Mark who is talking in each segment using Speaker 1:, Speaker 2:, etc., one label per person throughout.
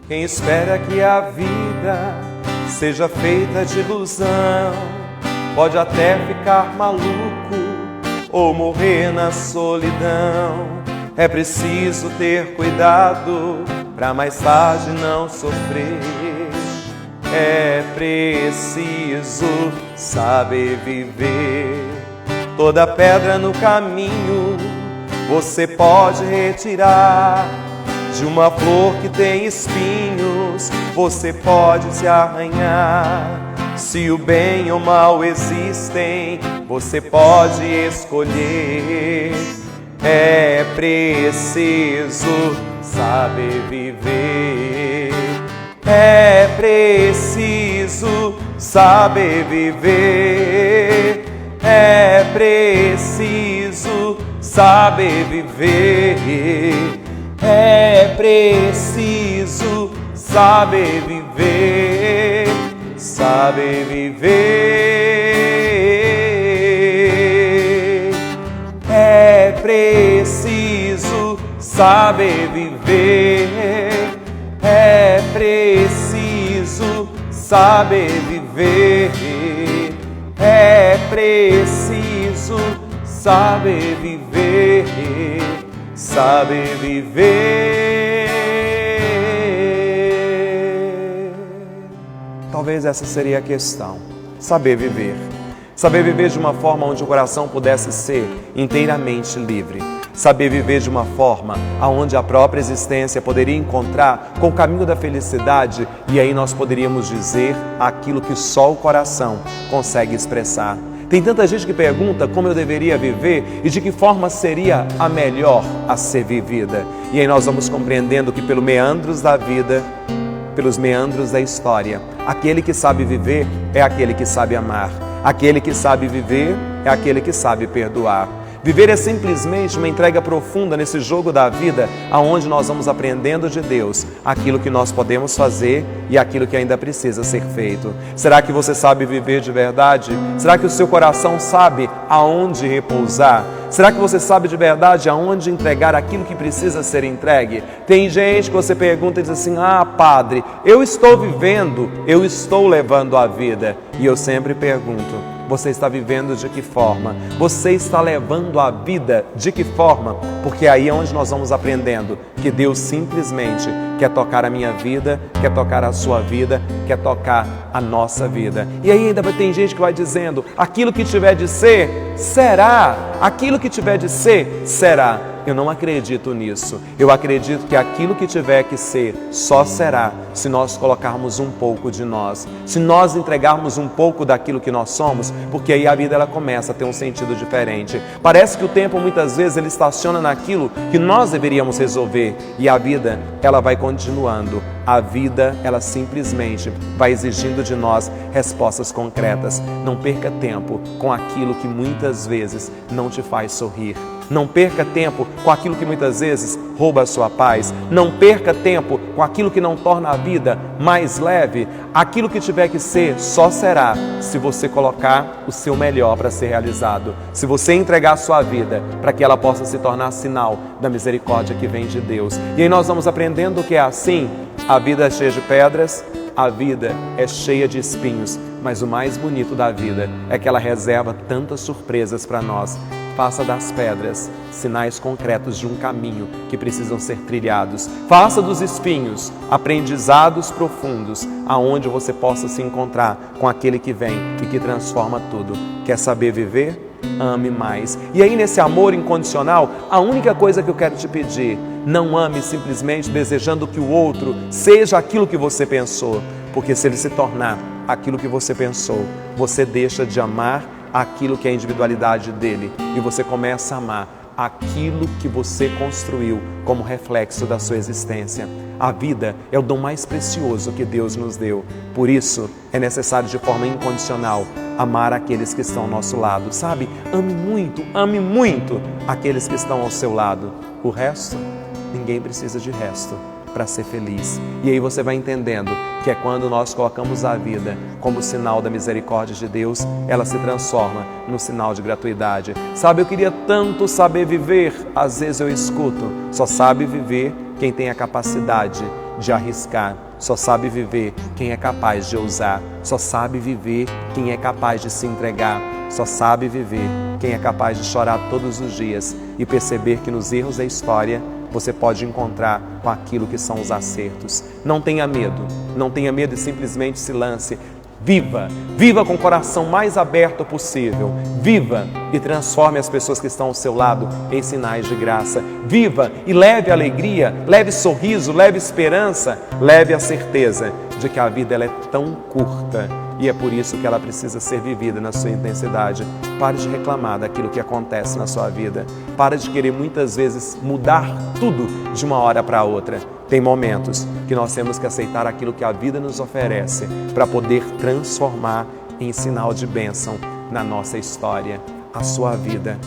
Speaker 1: Quem espera que a vida seja feita de ilusão pode até ficar maluco ou morrer na solidão. É preciso ter cuidado pra mais tarde não sofrer. É preciso saber viver. Toda pedra no caminho você pode retirar. De uma flor que tem espinhos você pode se arranhar. Se o bem ou o mal existem, você pode escolher. É preciso saber viver. É preciso saber viver. É preciso saber viver. É preciso saber viver. Saber viver. É preciso saber viver. É preciso saber viver. É preciso saber viver. Saber viver. Talvez essa seria a questão. Saber viver. Saber viver de uma forma onde o coração pudesse ser inteiramente livre. Saber viver de uma forma onde a própria existência poderia encontrar com o caminho da felicidade, e aí nós poderíamos dizer aquilo que só o coração consegue expressar. Tem tanta gente que pergunta como eu deveria viver e de que forma seria a melhor a ser vivida. E aí nós vamos compreendendo que pelos meandros da vida, pelos meandros da história, aquele que sabe viver é aquele que sabe amar. Aquele que sabe viver é aquele que sabe perdoar. Viver é simplesmente uma entrega profunda nesse jogo da vida, aonde nós vamos aprendendo de Deus aquilo que nós podemos fazer e aquilo que ainda precisa ser feito. Será que você sabe viver de verdade? Será que o seu coração sabe aonde repousar? Será que você sabe de verdade aonde entregar aquilo que precisa ser entregue? Tem gente que você pergunta e diz assim: ah, padre, eu estou vivendo, eu estou levando a vida. E eu sempre pergunto: você está vivendo de que forma? Você está levando a vida de que forma? Porque aí é onde nós vamos aprendendo que Deus simplesmente quer tocar a minha vida, quer tocar a sua vida, quer tocar a nossa vida. E aí ainda tem gente que vai dizendo: aquilo que tiver de ser, será. Aquilo que tiver de ser, será. Eu não acredito nisso. Eu acredito que aquilo que tiver que ser só será se nós colocarmos um pouco de nós, se nós entregarmos um pouco daquilo que nós somos, porque aí a vida ela começa a ter um sentido diferente. Parece que o tempo muitas vezes ele estaciona naquilo que nós deveríamos resolver, e a vida ela vai continuando. A vida ela simplesmente vai exigindo de nós respostas concretas. Não perca tempo com aquilo que muitas vezes não te faz sorrir. Não perca tempo com aquilo que muitas vezes rouba a sua paz. Não perca tempo com aquilo que não torna a vida mais leve. Aquilo que tiver que ser, só será se você colocar o seu melhor para ser realizado. Se você entregar a sua vida para que ela possa se tornar sinal da misericórdia que vem de Deus. E aí nós vamos aprendendo que é assim. A vida é cheia de pedras, a vida é cheia de espinhos, mas o mais bonito da vida é que ela reserva tantas surpresas para nós. Faça das pedras sinais concretos de um caminho que precisam ser trilhados. Faça dos espinhos aprendizados profundos, aonde você possa se encontrar com aquele que vem e que transforma tudo. Quer saber viver? Ame mais. E aí nesse amor incondicional, a única coisa que eu quero te pedir: não ame simplesmente desejando que o outro seja aquilo que você pensou, porque se ele se tornar aquilo que você pensou, você deixa de amar aquilo que é a individualidade dele e você começa a amar aquilo que você construiu como reflexo da sua existência. A vida é o dom mais precioso que Deus nos deu. Por isso, é necessário de forma incondicional amar aqueles que estão ao nosso lado, sabe? Ame muito aqueles que estão ao seu lado. O resto, ninguém precisa de resto para ser feliz. E aí você vai entendendo que é quando nós colocamos a vida como sinal da misericórdia de Deus, ela se transforma no sinal de gratuidade. Sabe, eu queria tanto saber viver. Às vezes eu escuto: só sabe viver quem tem a capacidade de arriscar. Só sabe viver quem é capaz de ousar. Só sabe viver quem é capaz de se entregar. Só sabe viver quem é capaz de chorar todos os dias e perceber que nos erros da história você pode encontrar com aquilo que são os acertos. Não tenha medo e simplesmente se lance. Viva com o coração mais aberto possível. Viva e transforme as pessoas que estão ao seu lado em sinais de graça. Viva e leve alegria, leve sorriso, leve esperança, leve a certeza de que a vida ela é tão curta e é por isso que ela precisa ser vivida na sua intensidade. Pare de reclamar daquilo que acontece na sua vida. Pare de querer muitas vezes mudar tudo de uma hora para outra. Tem momentos que nós temos que aceitar aquilo que a vida nos oferece para poder transformar em sinal de bênção na nossa história. A sua vida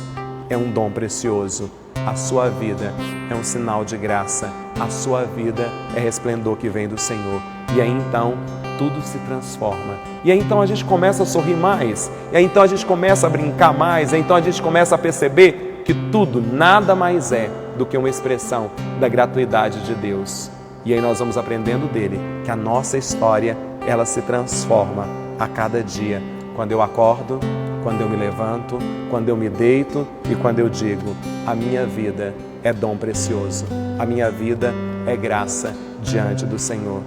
Speaker 1: é um dom precioso. A sua vida é um sinal de graça. A sua vida é resplendor que vem do Senhor. E aí então tudo se transforma. E aí então a gente começa a sorrir mais. E aí então a gente começa a brincar mais. E aí então a gente começa a perceber que tudo, nada mais é do que uma expressão da gratuidade de Deus. E aí nós vamos aprendendo dele que a nossa história, ela se transforma a cada dia. Quando eu acordo, quando eu me levanto, quando eu me deito e quando eu digo, a minha vida é dom precioso, a minha vida é graça diante do Senhor.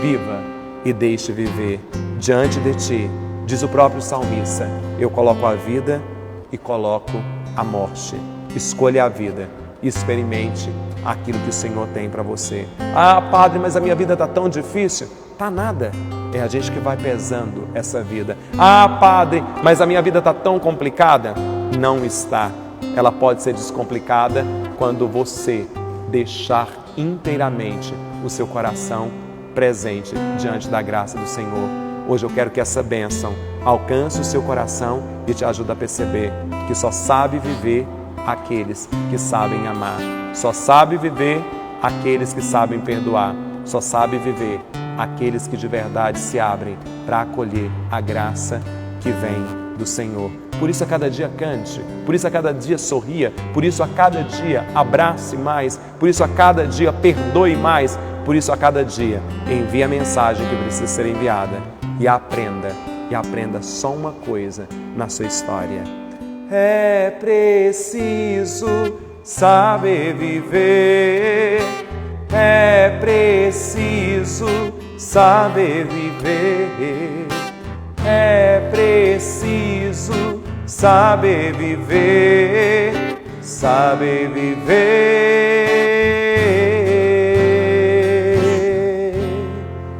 Speaker 1: Viva e deixe viver diante de ti, diz o próprio salmista, eu coloco a vida e coloco a morte. Escolha a vida e experimente aquilo que o Senhor tem para você. Ah, padre, mas a minha vida está tão difícil. Tá nada. É a gente que vai pesando essa vida. Ah, padre, mas a minha vida está tão complicada. Não está. Ela pode ser descomplicada quando você deixar inteiramente o seu coração presente diante da graça do Senhor. Hoje eu quero que essa bênção alcance o seu coração e te ajude a perceber que só sabe viver aqueles que sabem amar. Só sabe viver aqueles que sabem perdoar. Só sabe viver aqueles que de verdade se abrem para acolher a graça que vem do Senhor. Por isso a cada dia cante, por isso a cada dia sorria, por isso a cada dia abrace mais, por isso a cada dia perdoe mais, por isso a cada dia envie a mensagem que precisa ser enviada e aprenda só uma coisa na sua história. É preciso saber viver, é preciso saber viver, é preciso saber viver, saber viver.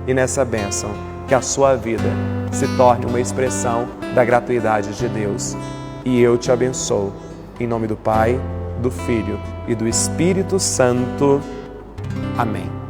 Speaker 1: E nessa bênção, que a sua vida se torne uma expressão da gratuidade de Deus. E eu te abençoo, em nome do Pai, do Filho e do Espírito Santo. Amém.